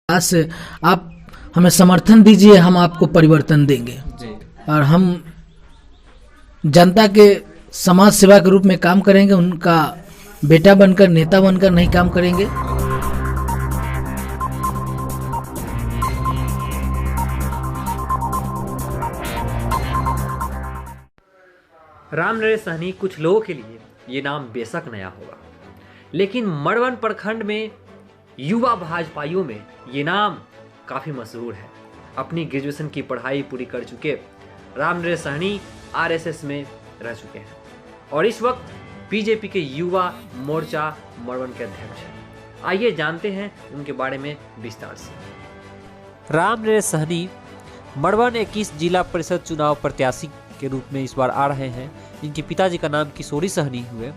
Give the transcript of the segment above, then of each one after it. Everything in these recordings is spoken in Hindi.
आज से आप हमें समर्थन दीजिए, हम आपको परिवर्तन देंगे जी। और हम जनता के समाज सेवा के रूप में काम करेंगे। उनका बेटा बनकर, नेता बनकर नहीं काम करेंगे। रामनरेश सहनी कुछ लोगों के लिए ये नाम बेशक नया होगा, लेकिन मड़वन प्रखंड में युवा भाजपाइयों में ये नाम काफ़ी मशहूर है। अपनी ग्रेजुएशन की पढ़ाई पूरी कर चुके रामनरेश सहनी आरएसएस में रह चुके हैं और इस वक्त बीजेपी के युवा मोर्चा मड़वन के अध्यक्ष हैं। आइए जानते हैं उनके बारे में विस्तार से। रामनरेश सहनी मड़वन 21 जिला परिषद चुनाव प्रत्याशी के रूप में इस बार आ रहे हैं। इनके पिताजी का नाम किशोरी सहनी हुए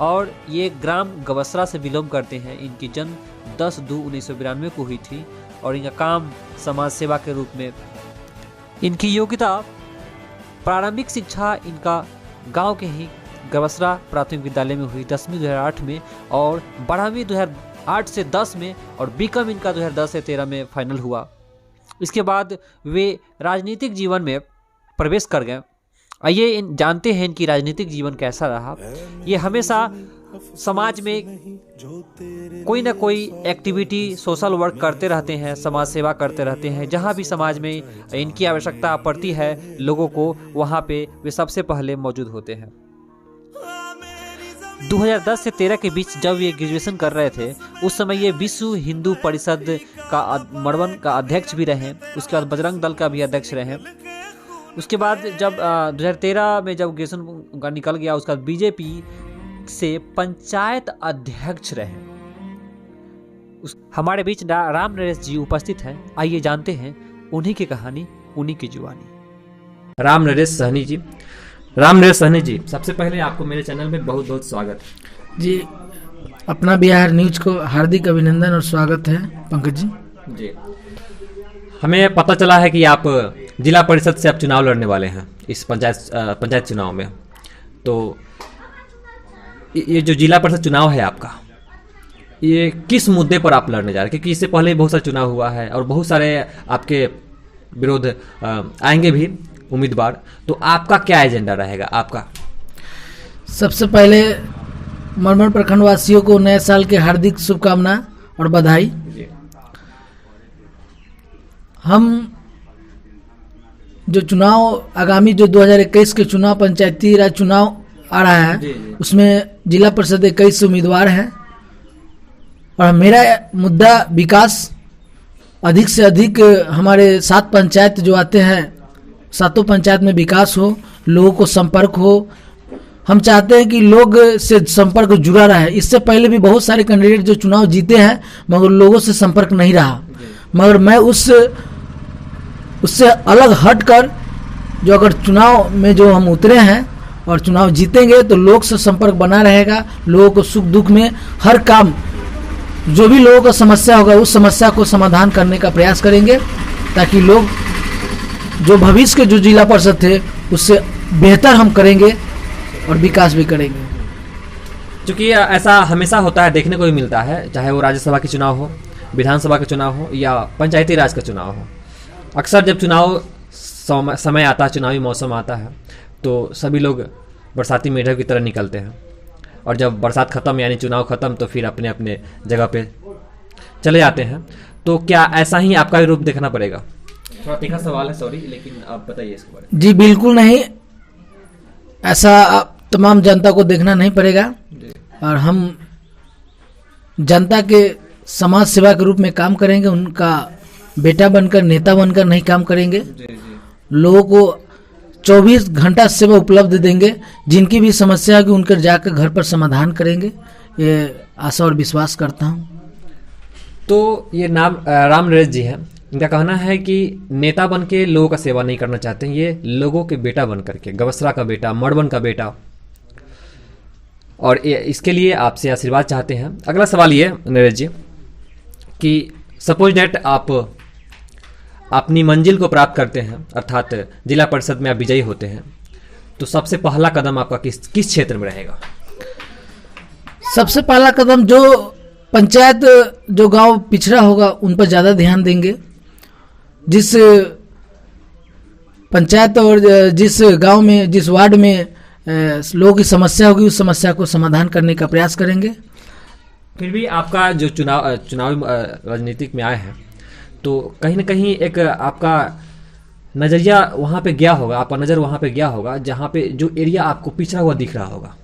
और ये ग्राम गवसरा से बिलोंग करते हैं। इनकी जन्म 10/2/1992 को हुई थी और इनका काम समाज सेवा के रूप में। इनकी योग्यता प्रारंभिक शिक्षा इनका गांव के ही गवसरा प्राथमिक विद्यालय में हुई 10वीं 2008 में और 12वीं 2008 से 10 में और बीकॉम इनका 2010 से 13 में फाइनल हुआ। इसके बाद वे राजनीतिक जीवन में प्रवेश कर गए। आइए जानते हैं इनकी राजनीतिक जीवन कैसा रहा। ये हमेशा समाज में कोई ना कोई एक्टिविटी, सोशल वर्क करते रहते हैं, समाज सेवा करते रहते हैं। जहाँ भी समाज में इनकी आवश्यकता पड़ती है लोगों को, वहाँ पे वे सबसे पहले मौजूद होते हैं। 2010 से 13 के बीच जब ये ग्रेजुएशन कर रहे थे, उस समय ये विश्व हिंदू परिषद का मड़वन का अध्यक्ष भी रहे। उसके बाद बजरंग दल का भी अध्यक्ष रहे। उसके बाद जब 2013 में जब ग्रेजुएशन का निकल गया, उसके बाद बीजेपी से पंचायत अध्यक्ष रहे। हमारे बीच रामनरेश जी उपस्थित हैं। आइए जानते हैं उन्हीं की कहानी, उन्हीं की जुबानी। रामनरेश सहनी जी, सबसे पहले आपको मेरे चैनल में बहुत बहुत स्वागत है जी। अपना बिहार न्यूज को हार्दिक अभिनंदन और स्वागत है पंकज जी। हमें पता चला है कि आप जिला परिषद से आप चुनाव लड़ने वाले हैं इस पंचायत चुनाव में। तो ये जो जिला परिषद चुनाव है आपका, ये किस मुद्दे पर आप लड़ने जा रहे हैं? क्योंकि इससे पहले बहुत सारा चुनाव हुआ है और बहुत सारे आपके विरोध आएंगे भी उम्मीदवार। तो आपका क्या एजेंडा रहेगा आपका? सबसे पहले मड़वन प्रखंड वासियों को नए साल के हार्दिक शुभकामना और बधाई। हम जो चुनाव आगामी जो 2021 के चुनाव, पंचायती राज चुनाव आ रहा है, उसमें जिला परिषद 21 उम्मीदवार हैं और मेरा मुद्दा विकास, अधिक से अधिक हमारे 7 पंचायत जो आते हैं, 7 पंचायत में विकास हो, लोगों को संपर्क हो। हम चाहते हैं कि लोग से संपर्क जुड़ा रहे। इससे पहले भी बहुत सारे कैंडिडेट जो चुनाव जीते हैं मगर लोगों से संपर्क नहीं रहा, मगर मैं उससे अलग हटकर जो अगर चुनाव में जो हम उतरे हैं और चुनाव जीतेंगे तो लोग से संपर्क बना रहेगा। लोगों को सुख दुख में हर काम, जो भी लोगों का समस्या होगा उस समस्या को समाधान करने का प्रयास करेंगे, ताकि लोग जो भविष्य के जो जिला परिषद थे उससे बेहतर हम करेंगे और विकास भी करेंगे। क्योंकि ऐसा हमेशा होता है, देखने को भी मिलता है, चाहे वो राज्यसभा के चुनाव हो, विधानसभा का चुनाव हो या पंचायती राज का चुनाव हो। अक्सर जब चुनाव समय आता है, चुनावी मौसम आता है, तो सभी लोग बरसाती मेढक की तरह निकलते हैं और जब बरसात खत्म यानी चुनाव खत्म तो फिर अपने अपने जगह पे चले जाते हैं। तो क्या ऐसा ही आपका भी रूप देखना पड़ेगा? थोड़ा तीखा सवाल है, सॉरी, लेकिन आप बताइए इसके बारे में। जी बिल्कुल नहीं, ऐसा तमाम जनता को देखना नहीं पड़ेगा और हम जनता के समाज सेवा के रूप में काम करेंगे। उनका बेटा बनकर, नेता बनकर नहीं काम करेंगे। लोगों को 24 घंटा सेवा उपलब्ध देंगे। जिनकी भी समस्या होगी उनके जाकर घर पर समाधान करेंगे, ये आशा और विश्वास करता हूँ। तो ये नाम रामनरेश जी हैं, इनका कहना है कि नेता बन के लोगों का सेवा नहीं करना चाहते हैं, ये लोगों के बेटा बन करके, गवसरा का बेटा, मड़वन का बेटा, और इसके लिए आपसे आशीर्वाद चाहते हैं। अगला सवाल ये नरेश जी कि सपोज डेट आप अपनी मंजिल को प्राप्त करते हैं, अर्थात जिला परिषद में आप विजयी होते हैं, तो सबसे पहला कदम आपका किस क्षेत्र में रहेगा? सबसे पहला कदम जो पंचायत जो गांव पिछड़ा होगा उन पर ज़्यादा ध्यान देंगे। जिस पंचायत और जिस गांव में, जिस वार्ड में लोगों की समस्या होगी उस समस्या को समाधान करने का प्रयास करेंगे। फिर भी आपका जो चुनावी राजनीतिक में आए हैं तो कहीं ना कहीं एक आपका नज़रिया वहाँ पे गया होगा, आपका नज़र वहाँ पे गया होगा जहाँ पे जो एरिया आपको पिछड़ा हुआ दिख रहा होगा,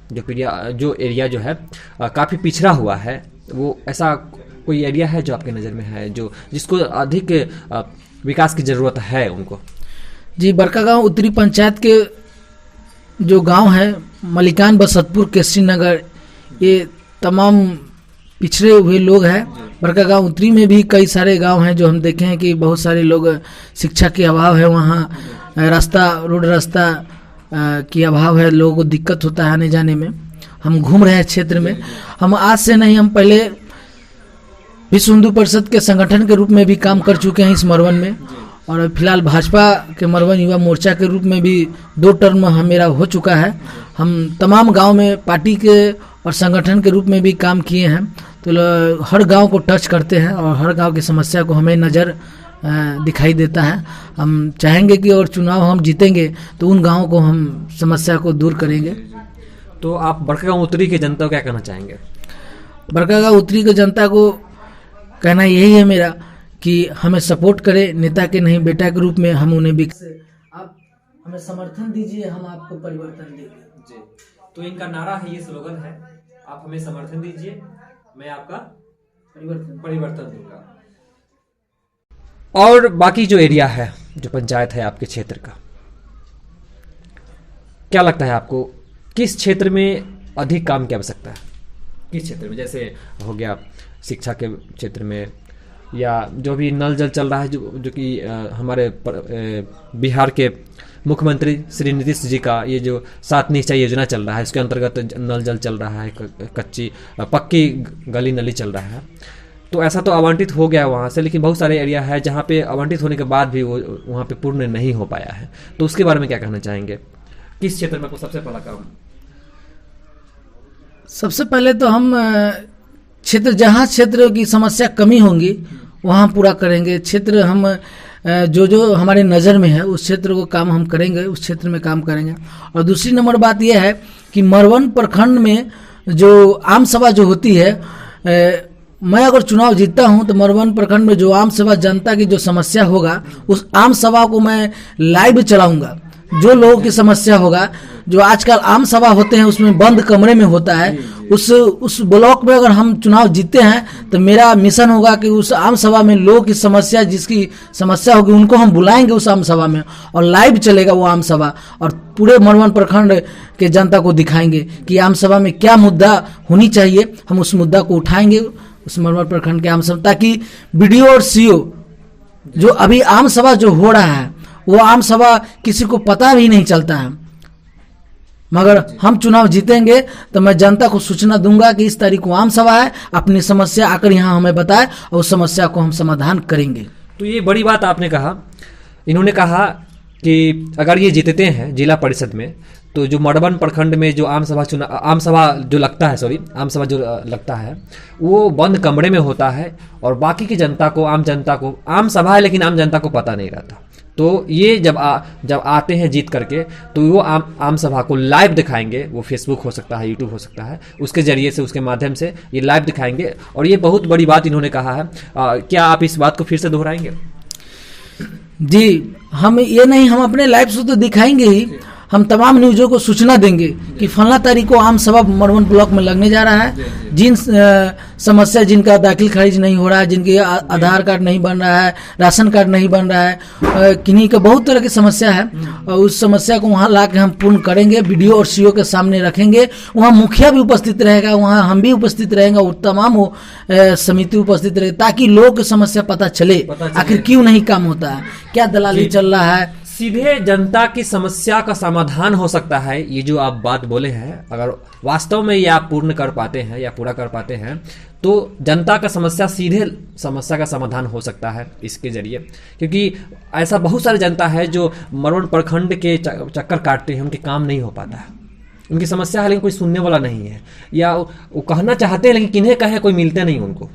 जो एरिया जो है काफ़ी पिछड़ा हुआ है, वो ऐसा कोई एरिया है जो आपके नज़र में है जो जिसको अधिक विकास की ज़रूरत है उनको? जी, बड़कागांव उत्तरी पंचायत के जो गांव है मलिकान, बसतपुर, केसरी नगर, ये तमाम पिछड़े हुए लोग हैं। बड़कागांव उत्तरी में भी कई सारे गांव हैं जो हम देखे हैं कि बहुत सारे लोग शिक्षा के अभाव है, वहाँ रोड रास्ता की अभाव है, लोगों को दिक्कत होता है आने जाने में। हम घूम रहे हैं क्षेत्र में। हम आज से नहीं, हम पहले विश्व हिंदू परिषद के संगठन के रूप में भी काम कर चुके हैं इस मरवन में, और फिलहाल भाजपा के मरवन युवा मोर्चा के रूप में भी 2 टर्म मेरा हो चुका है। हम तमाम गांव में पार्टी के और संगठन के रूप में भी काम किए हैं, तो हर गांव को टच करते हैं और हर गांव की समस्या को हमें नज़र दिखाई देता है। हम चाहेंगे कि और चुनाव हम जीतेंगे तो उन गाँव को हम समस्या को दूर करेंगे। तो आप बड़कागांव उत्तरी की जनता को क्या कहना चाहेंगे? बड़कागांव उत्तरी की जनता को कहना यही है मेरा कि हमें सपोर्ट करें, नेता के नहीं बेटा के रूप में हम उन्हें भी। आप हमें समर्थन दीजिए, हम आपको परिवर्तन देंगे। जी, तो इनका नारा है, ये स्लोगन है, आप हमें समर्थन दीजिए, मैं आपका परिवर्तन दूंगा। और बाकी जो एरिया है, जो पंचायत है आपके क्षेत्र का, क्या लगता है आपको किस क्षेत्र में अधिक काम की आवश्यकता है? किस क्षेत्र में, जैसे हो गया शिक्षा के क्षेत्र में, या जो भी नल जल चल रहा है जो कि हमारे बिहार के मुख्यमंत्री श्री नीतीश जी का ये जो 7 निश्चय योजना चल रहा है, इसके अंतर्गत नल जल चल रहा है, पक्की गली नली चल रहा है। तो ऐसा तो आवंटित हो गया वहाँ से, लेकिन बहुत सारे एरिया है जहाँ पे आवंटित होने के बाद भी वो वहाँ पे पूर्ण नहीं हो पाया है। तो उसके बारे में क्या कहना चाहेंगे? किस क्षेत्र में आपको सबसे पहला काम? सबसे पहले तो हम जहाँ क्षेत्र की समस्या कमी होंगी वहाँ पूरा करेंगे। क्षेत्र हम जो हमारे नज़र में है उस क्षेत्र को काम हम करेंगे, उस क्षेत्र में काम करेंगे। और दूसरी नंबर बात यह है कि मरवन प्रखंड में जो आम सभा जो होती है, मैं अगर चुनाव जीतता हूं तो मरवन प्रखंड में जो आम सभा जनता की जो समस्या होगा उस आम सभा को मैं लाइव चलाऊंगा। जो लोगों की समस्या होगा, जो आजकल आम सभा होते हैं उसमें बंद कमरे में होता है, उस ब्लॉक में अगर हम चुनाव जीतते हैं तो मेरा मिशन होगा कि उस आम सभा में लोगों की समस्या, जिसकी समस्या होगी उनको हम बुलाएंगे उस आम सभा में और लाइव चलेगा वो आम सभा, और पूरे मरवन प्रखंड के जनता को दिखाएंगे कि आम सभा में क्या मुद्दा होनी चाहिए। हम उस मुद्दा को उठाएंगे उस मरवन प्रखंड के आम सभा, ताकि बीडीओ और सीओ जो अभी आम सभा जो हो रहा है वो आम सभा किसी को पता भी नहीं चलता है। मगर हम चुनाव जीतेंगे तो मैं जनता को सूचना दूंगा कि इस तारीख को आम सभा है, अपनी समस्या आकर यहाँ हमें बताए और उस समस्या को हम समाधान करेंगे। तो ये बड़ी बात आपने कहा। इन्होंने कहा कि अगर ये जीतते हैं जिला परिषद में तो जो मरवन प्रखंड में जो आम सभा जो लगता है वो बंद कमरे में होता है और बाकी की जनता को, आम जनता को, आम सभा है लेकिन आम जनता को पता नहीं रहता। तो ये जब आते हैं जीत करके तो वो आम सभा को लाइव दिखाएंगे। वो फेसबुक हो सकता है, यूट्यूब हो सकता है, उसके जरिए से, उसके माध्यम से ये लाइव दिखाएंगे। और ये बहुत बड़ी बात इन्होंने कहा है। क्या आप इस बात को फिर से दोहराएंगे? जी, हम ये नहीं, हम अपने लाइव से तो दिखाएंगे ही, हम तमाम न्यूज़ों को सूचना देंगे कि फलना तारीख को आम सभा मरवन ब्लॉक में लगने जा रहा है। जिन समस्या, जिनका दाखिल खारिज नहीं हो रहा है, जिनके आधार कार्ड नहीं बन रहा है, राशन कार्ड नहीं बन रहा है, किन्हीं का बहुत तरह की समस्या है, और उस समस्या को वहाँ ला के हम पूर्ण करेंगे। बीडीओ और सीओ के सामने रखेंगे। वहाँ मुखिया भी उपस्थित रहेगा, वहाँ हम भी उपस्थित रहेंगे और तमाम समिति उपस्थित रहेगी, ताकि लोगों की समस्या पता चले आखिर क्यों नहीं काम होता है, क्या दलाली चल रहा है। सीधे जनता की समस्या का समाधान हो सकता है। ये जो आप बात बोले हैं, अगर वास्तव में ये आप पूर्ण कर पाते हैं या पूरा कर पाते हैं तो जनता का सीधे समस्या का समाधान हो सकता है इसके जरिए। क्योंकि ऐसा बहुत सारी जनता है जो मरवन प्रखंड के चक्कर काटते हैं, उनके काम नहीं हो पाता है, उनकी समस्या है लेकिन कोई सुनने वाला नहीं है, या वो कहना चाहते हैं लेकिन किन्हें कहे कोई मिलते नहीं उनको।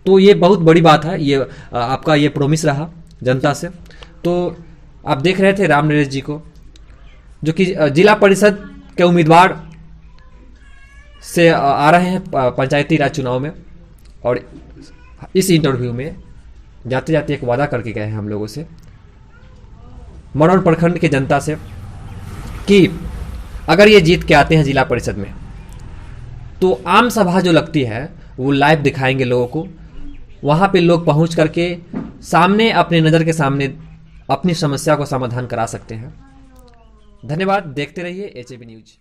तो ये बहुत बड़ी बात है, ये आपका ये प्रोमिस रहा जनता से। तो आप देख रहे थे राम नरेश जी को, जो कि जिला परिषद के उम्मीदवार से आ रहे हैं पंचायती राज चुनाव में, और इस इंटरव्यू में जाते जाते एक वादा करके गए हैं हम लोगों से, मड़वन प्रखंड के जनता से, कि अगर ये जीत के आते हैं जिला परिषद में तो आम सभा जो लगती है वो लाइव दिखाएंगे लोगों को, वहाँ पे लोग पहुँच करके सामने अपने नज़र के सामने अपनी समस्या को समाधान करा सकते हैं। धन्यवाद, देखते रहिए HAB न्यूज।